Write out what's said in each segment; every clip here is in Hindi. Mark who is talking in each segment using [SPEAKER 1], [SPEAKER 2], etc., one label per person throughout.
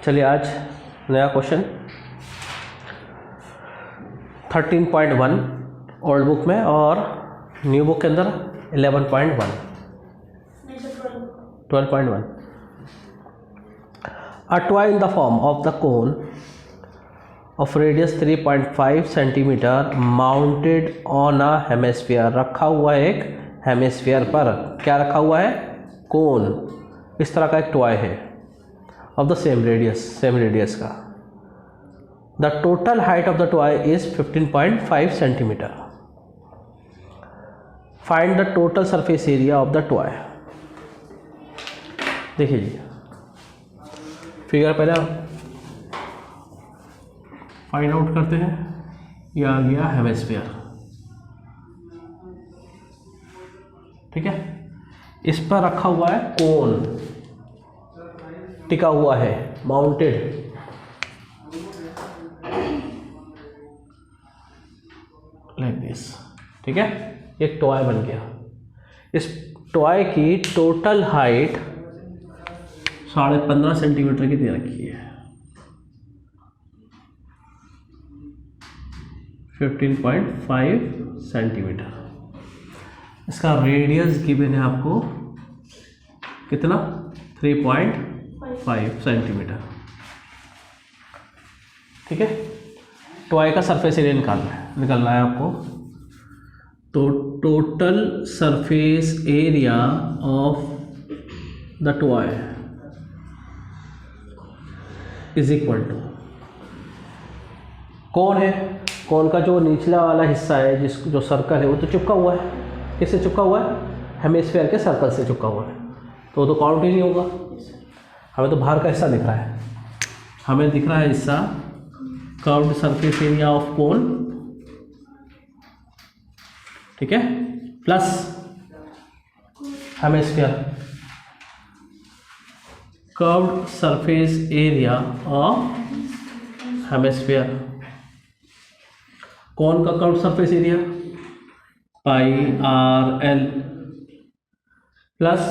[SPEAKER 1] चलिए आज नया क्वेश्चन 13.1 ओल्ड बुक में और न्यू बुक के अंदर 11.1 12.1 A toy in the form of the cone of radius 3.5 centimeter mounted on a hemisphere। रखा हुआ है एक हेमिस्फीयर पर। क्या रखा हुआ है? कोन। इस तरह का एक टॉय है ऑफ द सेम रेडियस का। The total height of the toy is 15.5 centimetre. Find the total surface area of the toy. देखिए जी, फिगर पहले फाइंड आउट करते हैं। ये आ गया हेमिस्फीयर, ठीक है। इस पर रखा हुआ है कोन, टिका हुआ है, माउंटेड। लाइक दिस, ठीक है। एक टॉय बन गया। इस टॉय की टोटल हाइट 15.5 सेंटीमीटर की दे रखी है। 15.5 सेंटीमीटर। इसका रेडियस गिवन है आपको कितना? 3.5 सेंटीमीटर, ठीक है। टॉय का सरफेस एरिया निकालना है आपको। तो total surface area of the toy is equal to, कौन है? कौन का जो निचला वाला हिस्सा है, जो सर्कल है, वो तो चिपका हुआ है। किससे चिपका हुआ है? हेमिस्फीयर के सर्कल से चिपका हुआ है, तो वो तो काउंट ही नहीं होगा। हमें तो बाहर का हिस्सा दिख रहा है। हमें दिख रहा है हिस्सा curved surface area of cone, ठीक है, plus hemisphere curved surface area of hemisphere. कौन का curved surface area? Pi R L plus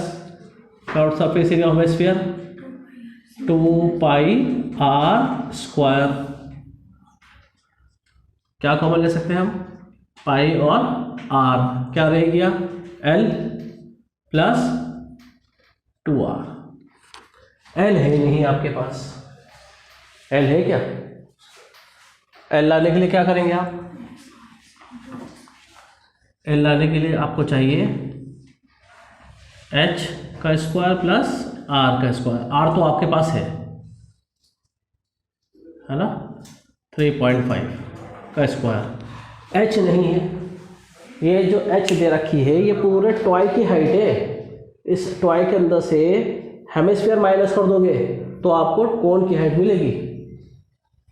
[SPEAKER 1] curved surface area of hemisphere 2 pi are square. क्या कॉमन ले सकते हैं हम? पाई और आर। क्या रह गया? L plus 2r। एल है नहीं आपके पास। एल है क्या? एल लाने के लिए क्या करेंगे आप? एल लाने के लिए आपको चाहिए h का स्क्वायर प्लस r का स्क्वायर। r तो आपके पास है ना, 3.5 का स्क्वायर। h नहीं है। ये जो h दे रखी है ये पूरे टॉय की हाइट है। इस टॉय के अंदर से हेमिस्फीयर माइनस कर दोगे तो आपको कोन की हाइट मिलेगी,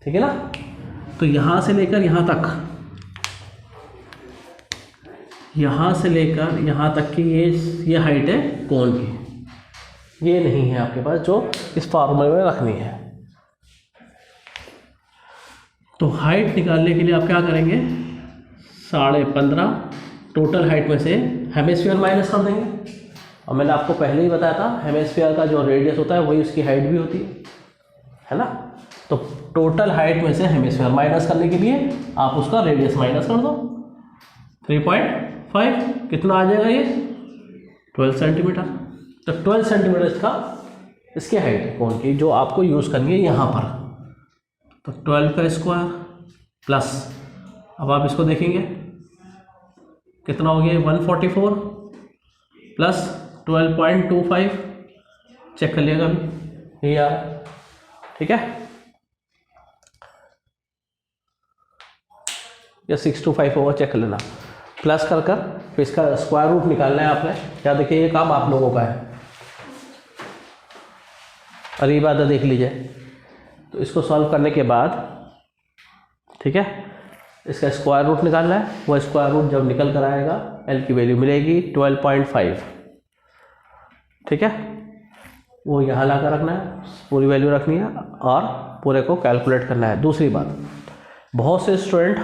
[SPEAKER 1] ठीक है ना। तो यहाँ से लेकर यहाँ तक, यहाँ से लेकर यहाँ तक की ये हाइट है कोन की। ये नहीं है आपके पास जो इस फार्मूले में रखनी है। तो हाइट निकालने के लिए आप क्या करेंगे? 15.5 टोटल हाइट में से हेमिस्फीयर माइनस कर देंगे। और मैंने आपको पहले ही बताया था हेमिस्फीयर का जो रेडियस होता है वही उसकी हाइट भी होती है ना। तो टोटल हाइट में से हेमिस्फीयर माइनस करने के लिए आप उसका रेडियस माइनस कर दो। 3.5 कितना आ जाएगा? ये 12 सेंटीमीटर। तो 12 सेंटीमीटर इसकी हाइट है कोन की, जो आपको यूज़ करनी है यहाँ पर। तो 12 का स्क्वायर प्लस, अब आप इसको देखेंगे कितना हो गया? 144 प्लस 12.25। चेक कर लिएगा अभी, ये आ रहा है, ठीक है। या 625 होगा, चेक कर लेना। प्लस कर फिर इसका स्क्वायर रूट निकालना है आपने। क्या देखिए, ये काम आप लोगों का है। और ये बात देख लीजिए। तो इसको सॉल्व करने के बाद, ठीक है, इसका स्क्वायर रूट निकालना है। वो स्क्वायर रूट जब निकल कर आएगा एल की वैल्यू मिलेगी 12.5, ठीक है। वो यहाँ ला कर रखना है, पूरी वैल्यू रखनी है और पूरे को कैलकुलेट करना है। दूसरी बात, बहुत से स्टूडेंट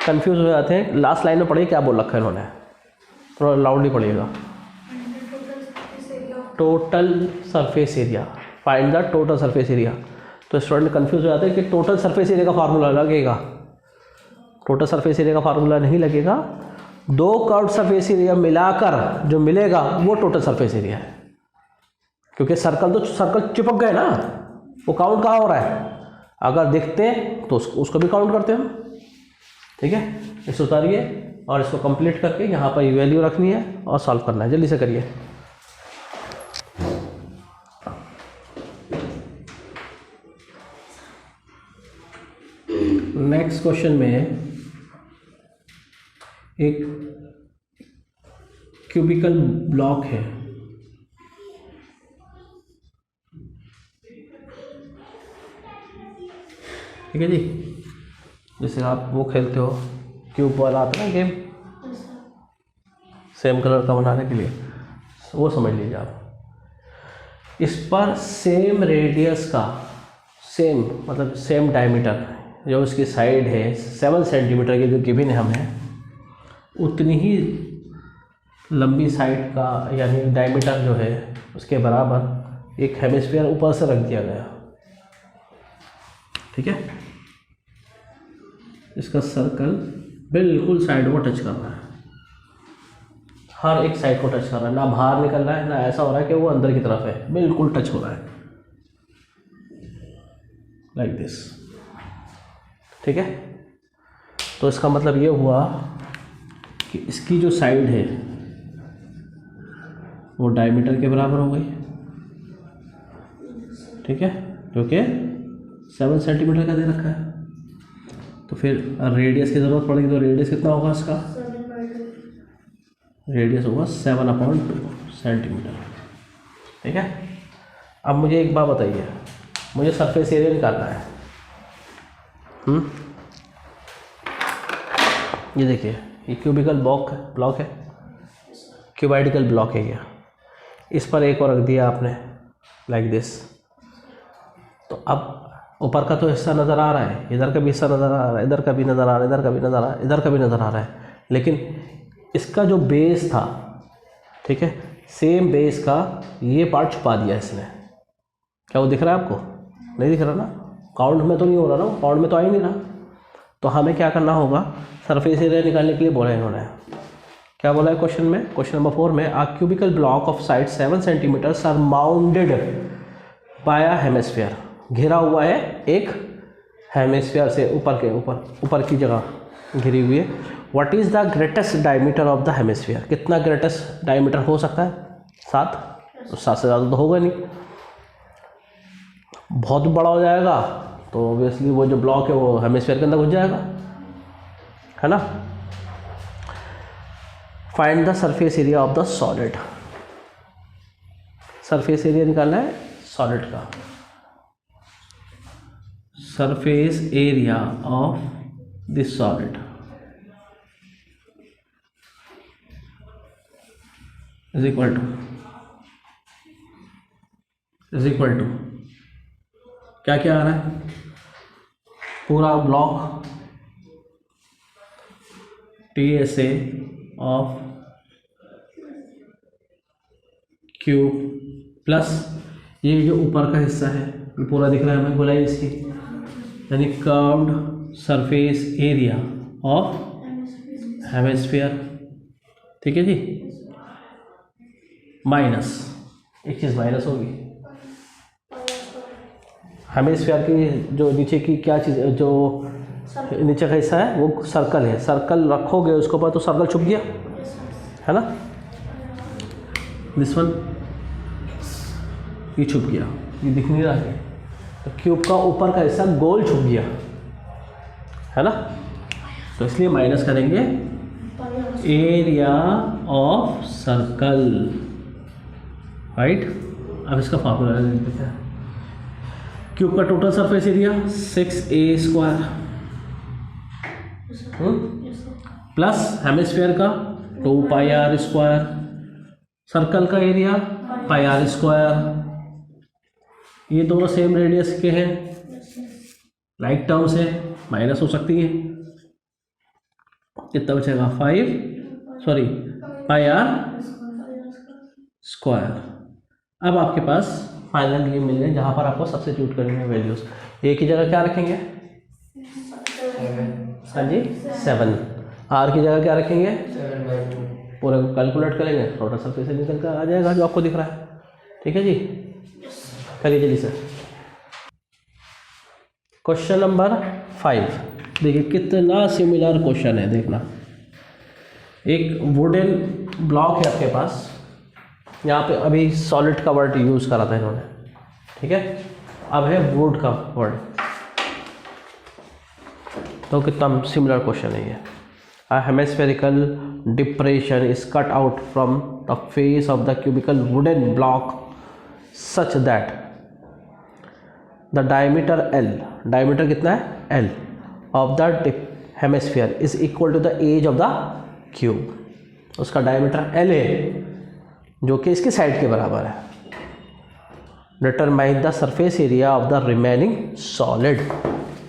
[SPEAKER 1] कंफ्यूज हो जाते हैं। लास्ट लाइन में पढ़िए क्या बोल रखा है इन्होंने, थोड़ा लाउडली पढ़िएगा। Total surface area find the total surface area. तो स्टूडेंट कंफ्यूज हो जाते हैं कि टोटल सरफेस एरिया का फार्मूला लगेगा। टोटल सरफेस एरिया का फार्मूला नहीं लगेगा, दो कर्व्ड सरफेस एरिया मिलाकर जो मिलेगा वो टोटल सरफेस एरिया है। क्योंकि सर्कल चिपक गए ना, वो काउंट कहाँ हो रहा है, अगर दिखते तो उसको भी काउंट करते हैं। ठीक है, इसे उतारिए और इसको कंप्लीट करके यहाँ पर वैल्यू रखनी है और सॉल्व करना है। जल्दी से करिए। नेक्स्ट क्वेश्चन में एक क्यूबिकल ब्लॉक है। ठीक है जी, जैसे आप वो खेलते हो क्यूब वाला आता है ना गेम, सेम कलर का बनाने के लिए, वो समझ लीजिए आप। इस पर सेम रेडियस का, सेम मतलब सेम डायमीटर जो उसकी साइड है 7 सेंटीमीटर की जो गिवन है हमें, उतनी ही लंबी साइड का यानी डायमीटर जो है उसके बराबर एक हेमिस्फीयर ऊपर से रख दिया गया। ठीक है, इसका सर्कल बिल्कुल साइड को टच कर रहा है, हर एक साइड को टच कर रहा है, ना बाहर निकल रहा है ना ऐसा हो रहा है कि वो अंदर की तरफ है, बिल्कुल टच हो रहा है लाइक दिस। ठीक है, तो इसका मतलब ये हुआ कि इसकी जो साइड है वो डायमीटर के बराबर हो गई। ठीक है, क्योंकि 7 सेंटीमीटर का दे रखा है, तो फिर रेडियस की ज़रूरत पड़ेगी, तो रेडियस कितना होगा इसका, रेडियस होगा 7/2 सेंटीमीटर। ठीक है, अब मुझे एक बात बताइए, मुझे सरफेस एरिया निकालना है। ये देखिए, ये क्यूबिकल ब्लॉक है, क्यूबाइडिकल ब्लॉक है ये, इस पर एक और रख दिया आपने लाइक दिस। तो अब ऊपर का तो हिस्सा नज़र आ रहा है, इधर का भी हिस्सा नज़र आ रहा है, इधर का भी नज़र आ रहा है, इधर का भी नज़र आ रहा है, इधर का भी नज़र आ रहा है, लेकिन इसका जो बेस था, ठीक है, सेम बेस का ये पार्ट छुपा दिया इसने। क्या वो दिख रहा है आपको? नहीं दिख रहा ना, काउंट में तो नहीं हो रहा ना, काउंट में तो आ ही नहीं रहा। तो हमें क्या करना होगा, सरफेस एरिया निकालने के लिए बोला है इन्होंने। क्या बोला है क्वेश्चन में, क्वेश्चन नंबर 4 में, a cubical block of side 7 centimetre surmounted by a hemisphere, घिरा हुआ है एक हेमिस्फीयर से, ऊपर की जगह घिरी हुई है। What is the greatest diameter of the hemisphere, कितना ग्रेटेस्ट डायमीटर हो सकता है? 7। तो 7 से ज़्यादा तो होगा नहीं, बहुत बड़ा हो जाएगा तो ऑब्वियसली वो जो ब्लॉक है वो हेमिस्फीयर के अंदर घुस जाएगा, है ना। Find the surface area of the solid, surface area निकालना है सॉलिड का। Surface area of this solid is equal to क्या क्या आ रहा है, पूरा block TSA of cube plus ये जो ऊपर का हिस्सा है ये पूरा दिख रहा है हमें गोलाई इसकी, यानी curved surface area of hemisphere. ठीक है जी, माइनस एक चीज़ माइनस होगी, हेमिस्फीयर की जो नीचे की क्या चीज़, जो नीचे का हिस्सा है वो सर्कल है, सर्कल रखोगे उसके ऊपर तो सर्कल छुप गया, है ना। दिस वन ये छुप गया, ये दिख नहीं रहा है, तो क्यूब का ऊपर का हिस्सा गोल छुप गया, है ना। तो इसलिए माइनस करेंगे एरिया ऑफ सर्कल, राइट। अब इसका फार्मूला देखते हैं, क्यूब का total surface area 6a² plus hemisphere का 2πr², सर्कल का एरिया πr²। ये दोनों सेम रेडियस के हैं, लाइक टर्म्स है, माइनस हो सकती है, कितना बचेगा πr²। अब आपके पास फाइनल ये मिल गए जहाँ पर आपको सब्स्टिट्यूट करनी है वैल्यूज़। ए की जगह क्या रखेंगे? हाँ जी 7। आर की जगह क्या रखेंगे?
[SPEAKER 2] 7/2।
[SPEAKER 1] पूरे को कैलकुलेट करेंगे, टोटल सरफेस से निकल कर आ जाएगा जो आपको दिख रहा है। ठीक है जी, करिए जल्दी से। क्वेश्चन नंबर 5 देखिए कितना सिमिलर क्वेश्चन है, देखना। एक वुडन ब्लॉक है आपके पास, यहाँ पे अभी सॉलिड का वर्ड यूज़ करा था इन्होंने, ठीक है। अब है वुड का वर्ड, तो कितना सिमिलर क्वेश्चन है ये। A hemispherical depression is cut out from the face of the cubical wooden block such that the diameter L, diameter कितना है L, of the hemisphere is equal to the age of the cube। उसका diameter L है जो कि इसकी साइड के बराबर है। Determine the surface area of the remaining solid।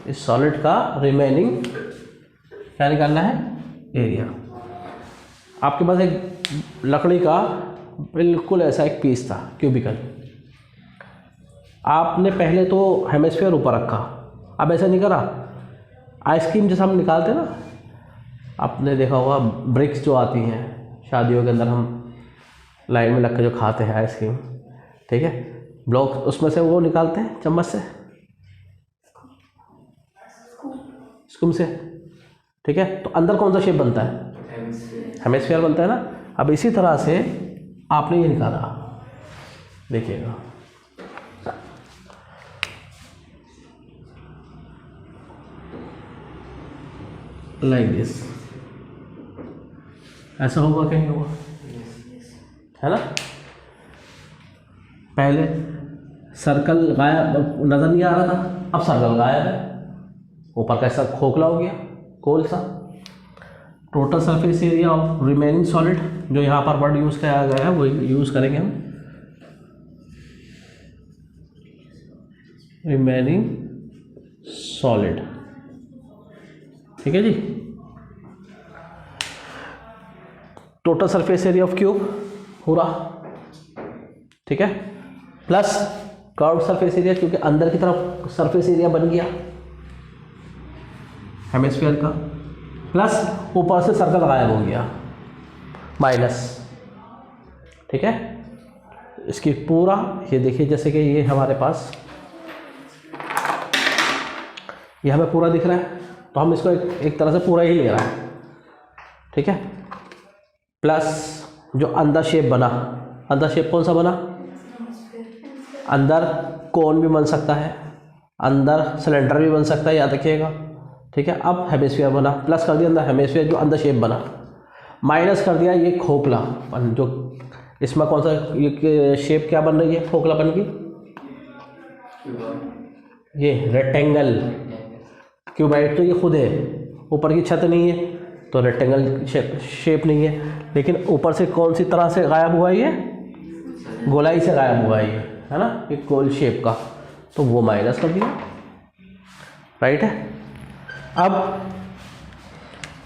[SPEAKER 1] इस सॉलिड का रिमेनिंग क्या निकालना है? एरिया। आपके पास एक लकड़ी का बिल्कुल ऐसा एक पीस था क्यूबिकल, आपने पहले तो हेमिस्फीयर ऊपर रखा, अब ऐसा नहीं करा। आइसक्रीम जैसा हम निकालते हैं ना, आपने देखा होगा ब्रिक्स जो आती हैं शादियों के अंदर, हम लाइन में लग कर जो खाते हैं आइसक्रीम, ठीक है, ब्लॉक उसमें से वो निकालते हैं चम्मच से, स्कूप से, ठीक है। तो अंदर कौन सा शेप बनता है? हेमिस्फीयर बनता है ना। अब इसी तरह से आपने ये निकाला, देखिएगा लाइक दिस, ऐसा होगा क्या? नहीं होगा, है ना। पहले सर्कल गायब नजर नहीं आ रहा था, अब सर्कल गायब है, ऊपर कैसा खोखला हो गया, गोल सा। Total surface area of remaining solid, जो यहाँ पर वर्ड यूज़ किया गया है वो यूज़ करेंगे हम, रिमेनिंग सॉलिड, ठीक है जी। Total surface area of cube पूरा, ठीक है, प्लस कर्व्ड सरफेस एरिया, क्योंकि अंदर की तरफ सरफेस एरिया बन गया हेमिस्फीयर का, प्लस ऊपर से सर्कल गायब हो गया, माइनस, ठीक है। इसकी पूरा ये देखिए, जैसे कि ये हमारे पास ये हमें पूरा दिख रहा है, तो हम इसको एक तरह से पूरा ही ले रहा है, ठीक है। प्लस जो अंदर शेप बना, अंदर शेप कौन सा बना? अंदर कोन भी बन सकता है, अंदर सिलेंडर भी बन सकता है, याद रखिएगा, ठीक है। अब हेमिस्फीयर बना, प्लस कर दिया अंदर हेमिस्फीयर, जो अंदर शेप बना, माइनस कर दिया ये खोखला, जो इसमें कौन सा ये शेप क्या बन रही है? खोखला बन गई, ये रेक्टेंगल। क्यूबाइड तो ये खुद है, ऊपर की छत नहीं है तो रेक्टेंगल शेप नहीं है, लेकिन ऊपर से कौन सी तरह से गायब हुआ ये? गोलाई से गायब हुआ ये, है ना, एक गोल शेप का, तो वो माइनस कर दिया, राइट है। अब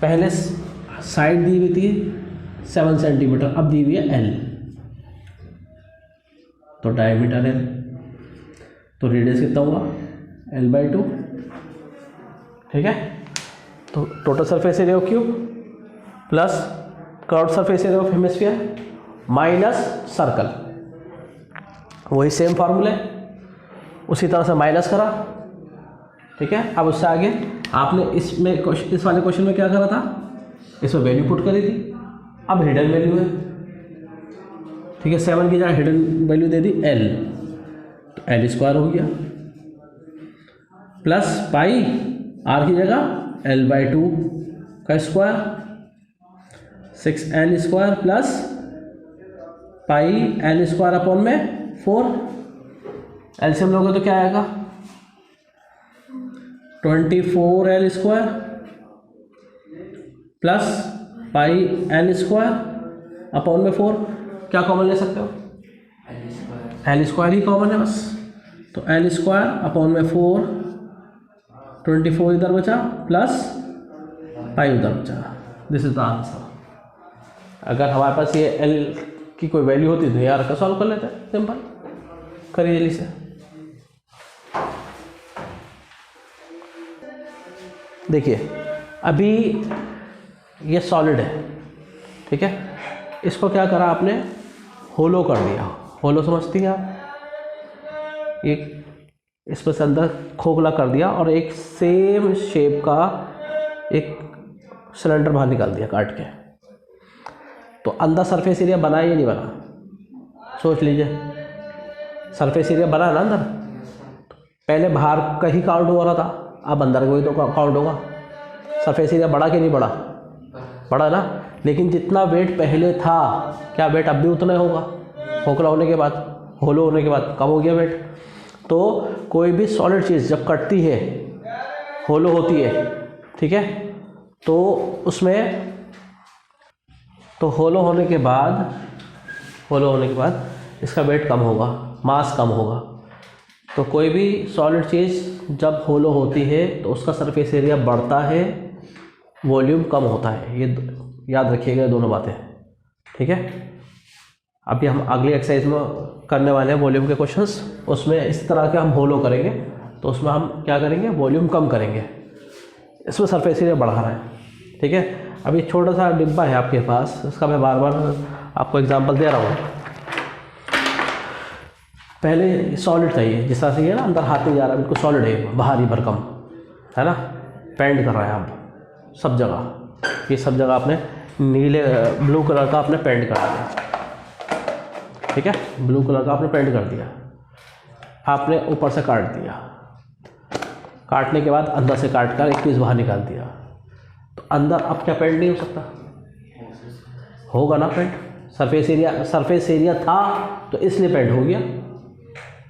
[SPEAKER 1] पहले साइड दी हुई थी 7 सेंटीमीटर, अब दी हुई है L, तो डायमीटर L, तो रेडियस कितना हुआ? L/2, ठीक है। तो total surface area of cube plus curved surface area of hemisphere minus circle, वही सेम फार्मूला है, उसी तरह से माइनस करा, ठीक है। अब उससे आगे आपने इसमें इस वाले क्वेश्चन में क्या करा था? इसमें वैल्यू पुट करी थी, अब हिडन वैल्यू है, ठीक है। 7 की जगह हिडन वैल्यू दे दी L, तो L² हो गया, प्लस पाई R की जगह L/2 का square, 6L² plus pi L² upon में 4, एलसीएम लोगे तो क्या आएगा? 24L² plus pi L² upon में 4, क्या कॉमन ले सकते हो? L² ही कॉमन है बस, तो L² अपॉन में 4, 24 इधर बचा प्लस पाई उधर बचा, दिस इज द आंसर। अगर हमारे पास ये L की कोई वैल्यू होती तो यार का सॉल्व कर लेते हैं, सिंपल, करिए जल्दी से। देखिए अभी ये सॉलिड है, ठीक है, इसको क्या करा आपने, होलो कर दिया। होलो समझती हैं आप, एक इसमें से अंदर खोखला कर दिया और एक सेम शेप का एक सिलेंडर बाहर निकाल दिया काट के। तो अंदर सरफेस एरिया बना या नहीं बना, सोच लीजिए। सरफेस एरिया बना ना अंदर, पहले बाहर का ही काउंट हो रहा था, अब अंदर का ही तो काउंट होगा। सरफेस एरिया बढ़ा कि नहीं बढ़ा, बढ़ा ना। लेकिन जितना वेट पहले था, क्या वेट अब भी उतना होगा, खोखला होने के बाद, होलो होने के बाद कम हो गया वेट। तो कोई भी सॉलिड चीज़ जब कटती है, होलो होती है, ठीक है, तो उसमें तो होलो होने के बाद इसका वेट कम होगा, मास कम होगा। तो कोई भी सॉलिड चीज़ जब होलो होती है तो उसका सरफेस एरिया बढ़ता है, वॉल्यूम कम होता है। ये याद रखिएगा दोनों बातें, ठीक है। अभी हम अगली एक्सरसाइज में करने वाले हैं वॉल्यूम के क्वेश्चंस, उसमें इस तरह के हम होलो करेंगे, तो उसमें हम क्या करेंगे, वॉल्यूम कम करेंगे, इसमें सरफेस एरिया बढ़ा रहा है, ठीक है। अभी छोटा सा डिब्बा है आपके पास, इसका मैं बार बार आपको एग्जांपल दे रहा हूँ। पहले सॉलिड चाहिए, जिस तरह से ये ना अंदर हाथ नहीं जा रहा, बिल्कुल सॉलिड है, बाहरी भरकम है ना, पेंट कर रहा है आप सब जगह, ये सब जगह आपने नीले ब्लू कलर का आपने पेंट कर दिया, ठीक है, ब्लू कलर का आपने पेंट कर दिया। आपने ऊपर से काट दिया, काटने के बाद अंदर से काट कर एक पीस बाहर निकाल दिया, तो अंदर अब क्या पेंट नहीं हो सकता, होगा ना पेंट। सरफेस एरिया था तो इसलिए पेंट हो गया।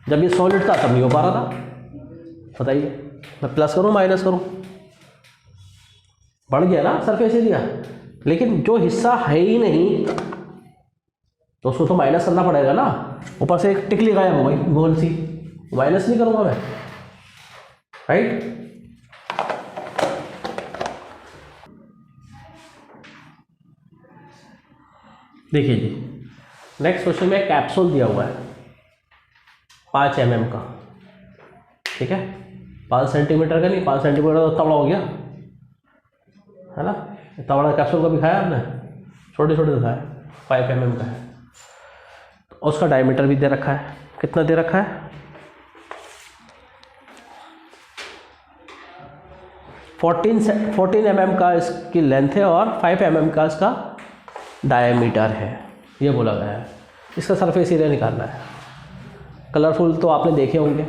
[SPEAKER 1] जब ये सॉलिड था तब नहीं हो पा रहा था। बताइए, मैं प्लस करूँ माइनस करूँ, बढ़ गया ना सरफेस एरिया। लेकिन जो हिस्सा है ही नहीं तो उसको तो माइनस करना पड़ेगा ना। ऊपर से एक टिकली गायब हो गई गोल सी, माइनस नहीं करूँगा मैं, राइट। देखिए जी, नेक्स्ट क्वेश्चन में कैप्सूल दिया हुआ है 5 mm का, ठीक है, 5 सेंटीमीटर का नहीं, 5 सेंटीमीटर तो तवड़ा हो गया है ना। तवड़ा कैप्सूल का भी खाया आपने, छोटे छोटे दिखाया, 5 mm का है। तो उसका डायमीटर भी दे रखा है, कितना दे रखा है, 14 mm का इसकी लेंथ है और 5 mm का इसका डायमीटर है, ये बोला गया है। इसका सरफेस एरिया निकालना है। कलरफुल तो आपने देखे होंगे,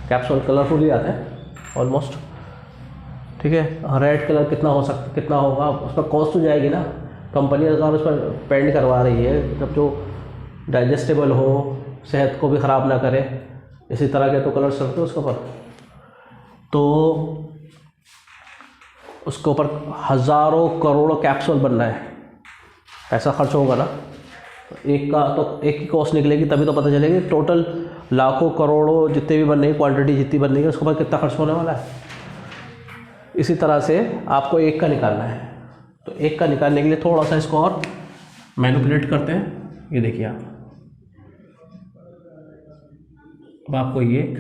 [SPEAKER 1] कैप्सूल कलरफुल ही आते हैं ऑलमोस्ट, ठीक है। रेड कलर कितना होगा, उस पर कॉस्ट हो जाएगी ना। कंपनी अगर उस पर पेंट करवा रही है तब जो डाइजेस्टेबल हो, सेहत को भी ख़राब ना करे, इसी तरह के तो कलर चलते हैं उसके ऊपर। तो उसके ऊपर हज़ारों करोड़ों कैप्सूल बनना है, पैसा खर्च होगा ना। एक की कॉस्ट निकलेगी तभी तो पता चलेगी टोटल लाखों करोड़ों जितने भी बनने की क्वांटिटी जितनी बनने की उसके ऊपर कितना खर्च होने वाला है। इसी तरह से आपको एक का निकालना है, तो एक का निकालने के लिए थोड़ा सा इसको और मैनिपुलेट करते हैं। ये देखिए आप, अब आपको ये एक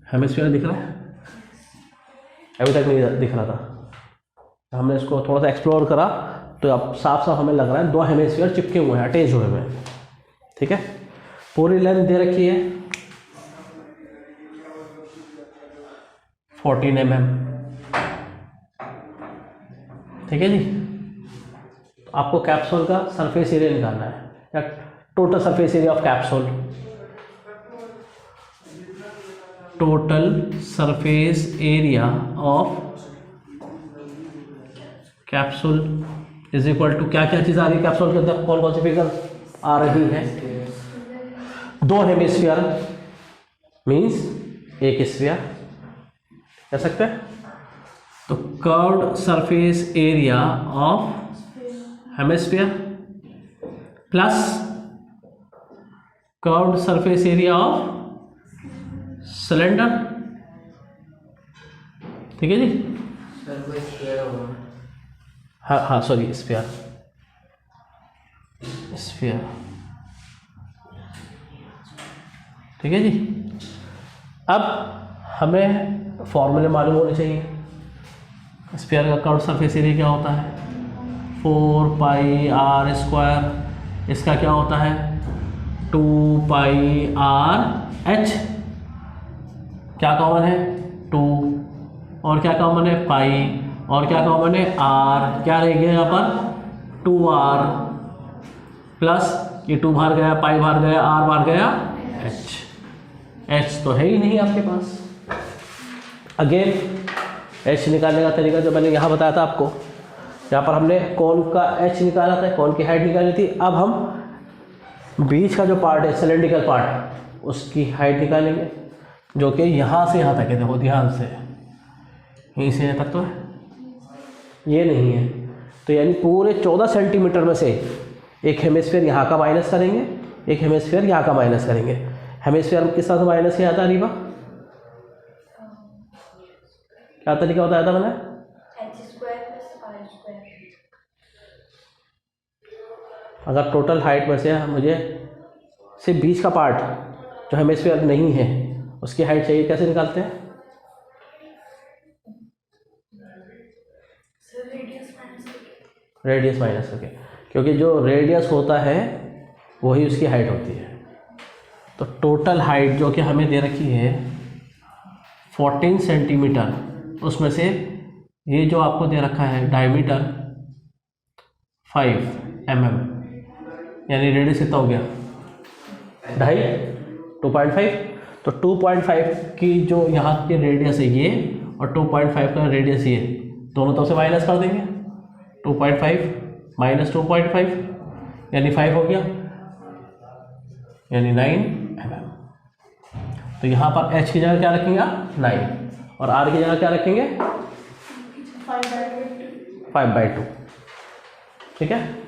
[SPEAKER 1] हेमिस्फीयर दिख रहा है, अभी तक नहीं दिख रहा था। हमने इसको थोड़ा सा एक्सप्लोर करा तो अब साफ साफ हमें लग रहा है 2 हेमिस्फीयर चिपके हुए हैं, अटैच हुए हैं, ठीक है। पूरी लेंथ दे रखी है 14 mm, ठीक है जी। तो आपको कैप्सूल का सरफेस एरिया निकालना है, या total surface area of capsule, total surface area of capsule is equal to क्या चीज़ आ रही है कैप्सूल के अंदर, कौन कौन सी फिगर आ रही है। 2 हेमिस्फीयर मीन्स एक स्फीयर कह सकते हैं। तो curved surface area of hemisphere plus curved surface area of cylinder, ठीक है जी। हाँ सॉरी, स्फीयर ठीक है जी। अब हमें फॉर्मूले मालूम होने चाहिए। स्फीयर का कर्व सरफेस एरिया क्या होता है, 4πr²। इसका क्या होता है, 2πr(h). क्या कॉमन है, 2, और क्या कॉमन है, पाई, और क्या कॉमन है, r। क्या रह गया यहाँ पर, 2r प्लस ये 2 बाहर गया, पाई बाहर गया, r बाहर गया, h तो है ही नहीं आपके पास। अगेन h निकालने का तरीका जो मैंने यहाँ बताया था आपको, यहाँ पर हमने कोन का h निकाला था, कोन की हाइट निकाली थी। अब हम बीच का जो पार्ट है, सिलेंड्रिकल पार्ट, उसकी हाइट निकालेंगे, जो कि यहाँ से यहाँ तक है। देखो ध्यान से, यहीं से यहाँ तक तो है, ये नहीं है। तो यानी पूरे 14 सेंटीमीटर में से एक हेमिस्फीयर यहाँ का माइनस करेंगे, एक हेमिस्फीयर यहाँ का माइनस करेंगे। हेमिस्फीयर किस तरह से माइनस किया जाता है रीवा, क्या तरीका बताया था मैंने, अगर टोटल हाइट में से मुझे सिर्फ बीच का पार्ट जो हेमिस्फीयर नहीं है उसकी हाइट चाहिए, कैसे निकालते हैं, रेडियस माइनस करके, क्योंकि जो रेडियस होता है वही उसकी हाइट होती है। तो टोटल हाइट जो कि हमें दे रखी है 14 सेंटीमीटर, उसमें से ये जो आपको दे रखा है डायमीटर 5 mm, यानी रेडियस कितना हो गया, 2.5। तो 2.5 की जो यहाँ की रेडियस है ये, और 2.5 का रेडियस ये, दोनों तरफ से माइनस कर देंगे। 2.5 माइनस 2.5 यानी 5 हो गया, यानी 9 mm। तो यहाँ पर h की जगह क्या रखेंगे आप, 9, और r की जगह क्या रखेंगे, 5/2। ठीक है।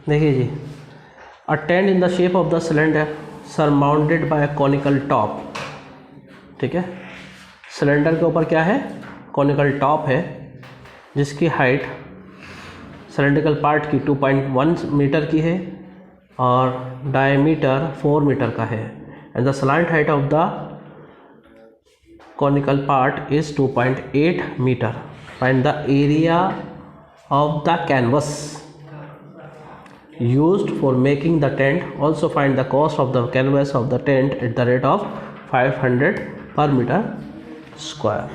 [SPEAKER 1] देखिए जी, a tent in the shape of the cylinder surmounted by a conical top. ठीक है, सिलेंडर के ऊपर क्या है, कॉनिकल टॉप है, जिसकी हाइट सिलेंड्रिकल पार्ट की 2.1 मीटर की है और डायमीटर 4 मीटर का है, and the slant height of the conical part is 2.8 meter. Find the area of the canvas used for making the tent. Also find the cost of the canvas of the tent at the rate of 500 per meter square.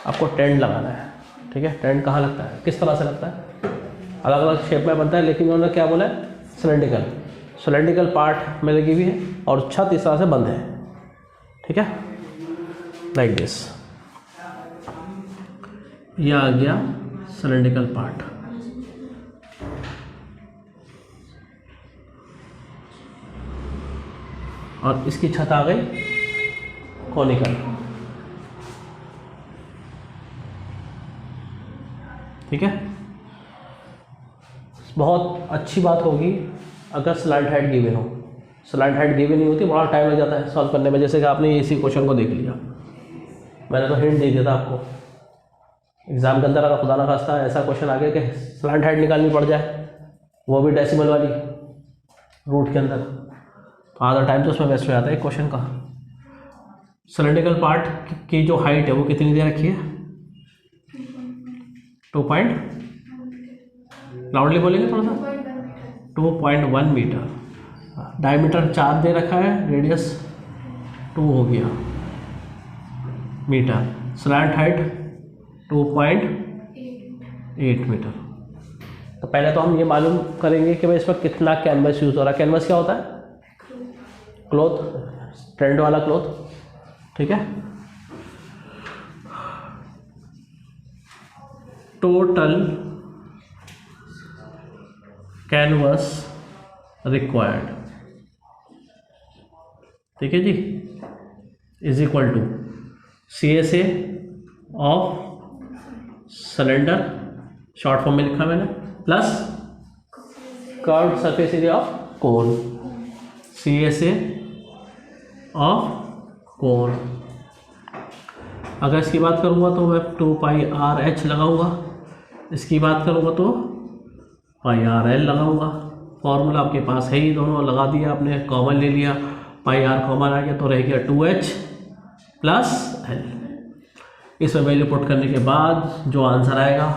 [SPEAKER 1] आपको टेंट लगाना है। ठीक है, टेंट कहाँ लगता है, किस तरह से लगता है, अलग अलग शेप में बनता है, लेकिन उन्होंने क्या बोला है, सिलेंड्रिकल पार्ट में लगी हुई है और छत इस तरह से बंद है। ठीक है, लाइक दिस, ये आ गया सिलेंड्रिकल पार्ट। और इसकी छत आ गई कॉनिकल। ठीक है, बहुत अच्छी बात होगी अगर स्लाइड हाइट गिवन हो। स्लाइड हाइट गिवन नहीं होती, बड़ा टाइम लग जाता है सॉल्व करने में। जैसे कि आपने इसी क्वेश्चन को देख लिया, मैंने तो हिंट दे दिया था आपको। एग्जाम के अंदर अगर खुदा ना खास्ता ऐसा क्वेश्चन आ गया कि स्लाइड हाइट निकालनी पड़ जाए, वो भी डेसिमल वाली रूट के अंदर, तो आधा टाइम तो उसमें वेस्ट हो जाता है क्वेश्चन का। सिलेंड्रिकल पार्ट की जो हाइट है वो कितनी दे रखी है, 2. लाउडली बोलेंगे थोड़ा सा, 2.1 मीटर। डायमीटर 4 दे रखा है, रेडियस 2 हो गया मीटर, स्लैंट हाइट 2.8 मीटर। तो पहले तो हम ये मालूम करेंगे कि भाई इस पर कितना कैनवस यूज़ हो रहा है। कैनवस क्या होता है, क्लॉथ, ट्रेंड वाला क्लॉथ। ठीक है, टोटल कैनवस रिक्वायर्ड, ठीक है जी, is equal to CSA of cylinder, short form में लिखा मैंने, plus curved surface area of cone, CSA of cone. अगर इसकी बात करूँगा तो मैं 2πRH लगाऊंगा, इसकी बात करूँगा तो पाई आर एल लगाऊंगा। फॉर्मूला आपके पास है ही, दोनों लगा दिया आपने, कॉमन ले लिया, पाई आर कॉमन आ गया तो रह गया 2h प्लस एल। इसमें वैल्यू पुट करने के बाद जो आंसर आएगा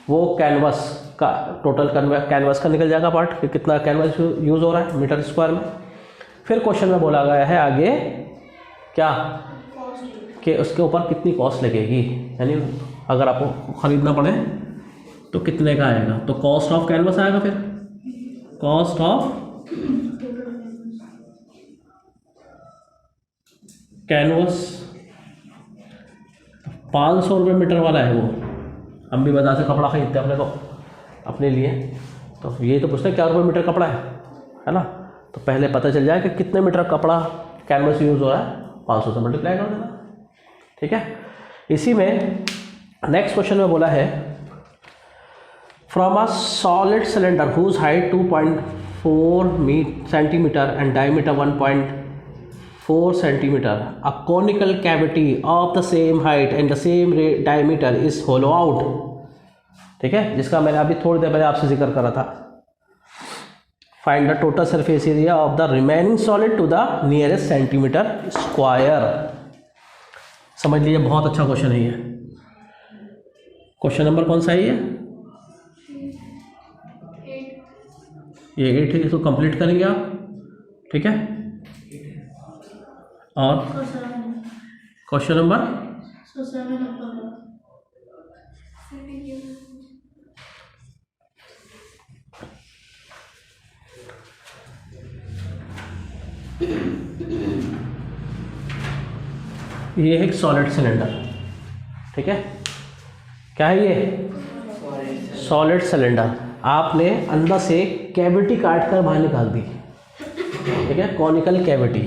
[SPEAKER 1] वो कैनवस का टोटल कैनवस का निकल जाएगा पार्ट कि कितना कैनवस यूज़ हो रहा है मीटर स्क्वायर में। फिर क्वेश्चन में बोला गया है आगे क्या कि उसके ऊपर कितनी कॉस्ट लगेगी, यानी अगर आपको ख़रीदना पड़े तो कितने का आएगा। तो कॉस्ट ऑफ कैनवस आएगा, फिर कॉस्ट ऑफ कैनवस 500 रुपये मीटर वाला है वो। हम भी बाजार से कपड़ा खरीदते हैं अपने को अपने लिए, तो ये तो पूछते हैं क्या रुपये मीटर कपड़ा है ना। तो पहले पता चल जाए कि कितने मीटर कपड़ा कैनवस यूज़ हो रहा है, 500 से मल्टीप्लाई कर देना, ठीक है। इसी में नेक्स्ट क्वेश्चन में बोला है from a solid cylinder whose height 2.4 centimetre and diameter 1.4 centimetre a conical cavity of the same height and the same diameter is hollow out, ठीक है, जिसका मैंने अभी थोड़ी देर पहले आपसे जिक्र करा था। Find the total surface area of the remaining solid to the nearest centimetre square. समझ लीजिए, बहुत अच्छा क्वेश्चन है ये। क्वेश्चन नंबर कौन सा है ये 8 है, इसको कंप्लीट करेंगे आप, ठीक है। और क्वेश्चन नंबर ये है एक सॉलिड सिलेंडर, ठीक है। क्या है ये? Solid cylinder. आपने अंदर से कैविटी काट कर बाहर निकाल दी, ठीक है, कॉनिकल कैविटी।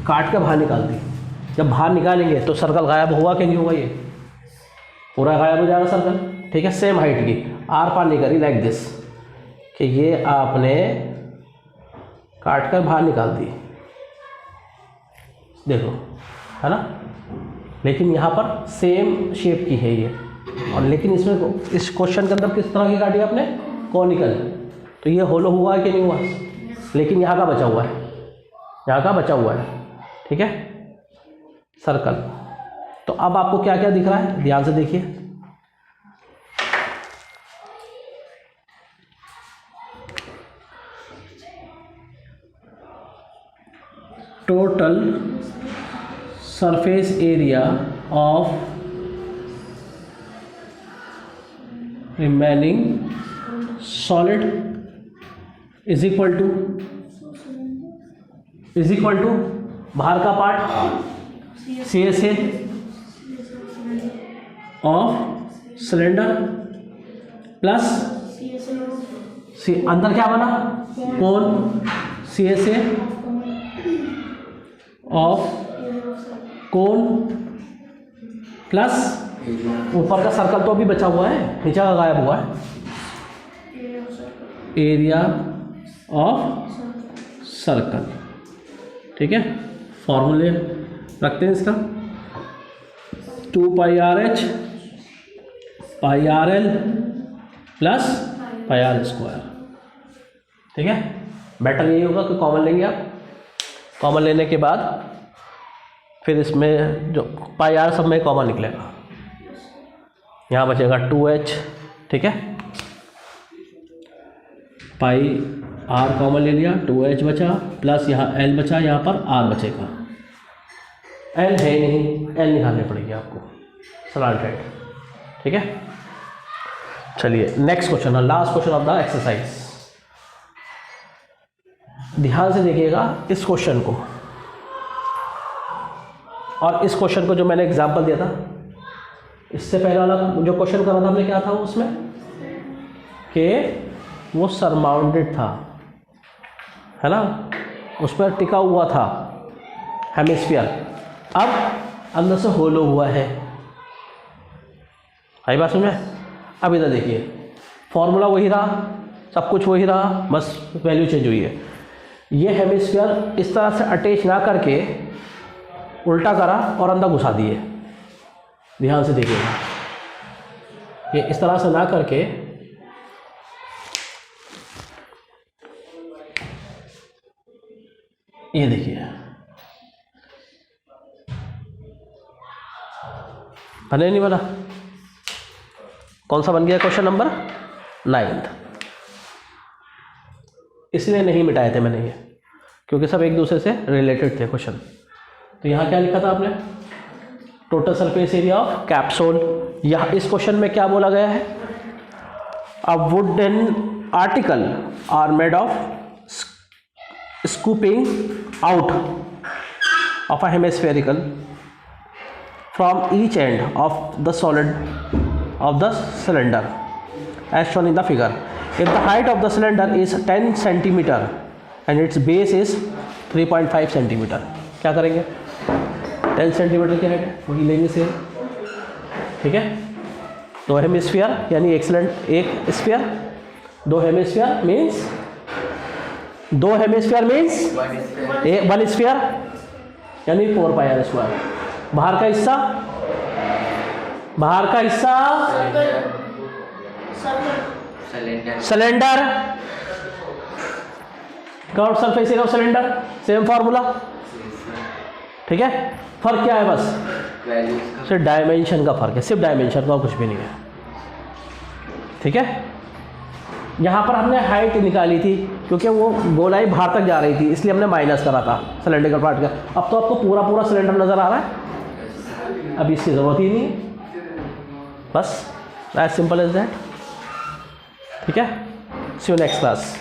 [SPEAKER 1] काट कर बाहर निकाल दी। जब बाहर निकालेंगे तो सर्कल गायब हुआ कि नहीं हुआ? ये पूरा गायब हो जाएगा सर्कल, ठीक है। सेम हाइट की आर पार नहीं करी, लाइक दिस, कि ये आपने काट कर बाहर निकाल दी, देखो, है ना। लेकिन यहाँ पर सेम शेप की है ये, और लेकिन इसमें इस क्वेश्चन के अंदर किस तरह की काटी आपने? कॉनिकल। तो ये होलो हुआ है कि नहीं हुआ? लेकिन यहाँ का बचा हुआ है, यहाँ का बचा हुआ है, ठीक है, सर्कल। तो अब आपको क्या क्या दिख रहा है, ध्यान से देखिए। Total surface area of remaining solid is equal to बाहर का part C S A of cylinder plus अंदर क्या बना? Cone, C S A of cone plus ऊपर का सर्कल तो अभी बचा हुआ है, नीचे का गायब हुआ है, एरिया ऑफ सर्कल, ठीक है। फॉर्मूले रखते हैं इसका, 2 pi R H pi R L plus pi are square, ठीक है। बेटर यही होगा कि कॉमन लेंगे आप। कॉमन लेने के बाद फिर इसमें जो पाई आर सब में कॉमन निकलेगा, यहाँ बचेगा 2h, ठीक है। पाई आर कॉमन ले लिया, 2h बचा, प्लस यहाँ l बचा, यहाँ पर r बचेगा। l है नहीं, l निकालनी पड़ेगी आपको, सलाल्टेड, ठीक है। चलिए नेक्स्ट क्वेश्चन है, last question of the exercise. ध्यान से देखिएगा इस क्वेश्चन को और इस क्वेश्चन को जो मैंने एग्जाम्पल दिया था, इससे पहले वाला जो क्वेश्चन करा था हमने, क्या था उसमें कि वो सरमाउंडेड था, है ना, उस पर टिका हुआ था हेमिस्फीयर। अब अंदर से होलो हुआ है, आई बात समझ में? अब इधर देखिए, फॉर्मूला वही रहा, सब कुछ वही रहा, बस वैल्यू चेंज हुई है। ये हेमिस्फीयर इस तरह से अटैच ना करके उल्टा करा और अंदर घुसा दिए, ध्यान से देखिएगा, ये इस तरह से ना करके ये देखिए, बने नहीं बना? कौन सा बन गया क्वेश्चन नंबर 9? इसलिए नहीं मिटाए थे मैंने ये, क्योंकि सब एक दूसरे से रिलेटेड थे क्वेश्चन। तो यहाँ क्या लिखा था आपने? Total surface area of capsule. यहाँ इस क्वेश्चन में क्या बोला गया है? A wooden article are made of scooping out of a hemispherical from each end of the solid of the cylinder as shown in the figure. If the height of the cylinder is 10 centimeter and its base is 3.5 centimeter, क्या करेंगे? 10 सेंटीमीटर की हाइट है, वही लेंगे सेम, ठीक है। दो हेमिस्फीयर यानी एक स्फीयर, दो हेमिस्फीयर मीन्स वन स्फीयर यानी 4 पाई आर स्क्वायर। बाहर का हिस्सा cylinder, curve surface area of cylinder, same formula, ठीक है। फर्क क्या है? बस सिर्फ डायमेंशन का फर्क है, सिर्फ डायमेंशन का, कुछ भी नहीं है, ठीक है। यहाँ पर हमने हाइट निकाली थी क्योंकि वो गोलाई बाहर तक जा रही थी, इसलिए हमने माइनस करा था सिलेंडर पार्ट का। अब तो आपको पूरा सिलेंडर नज़र आ रहा है, अब इसकी ज़रूरत ही नहीं है, बस एज सिंपल एज दैट, ठीक है। सी यू नेक्स्ट क्लास।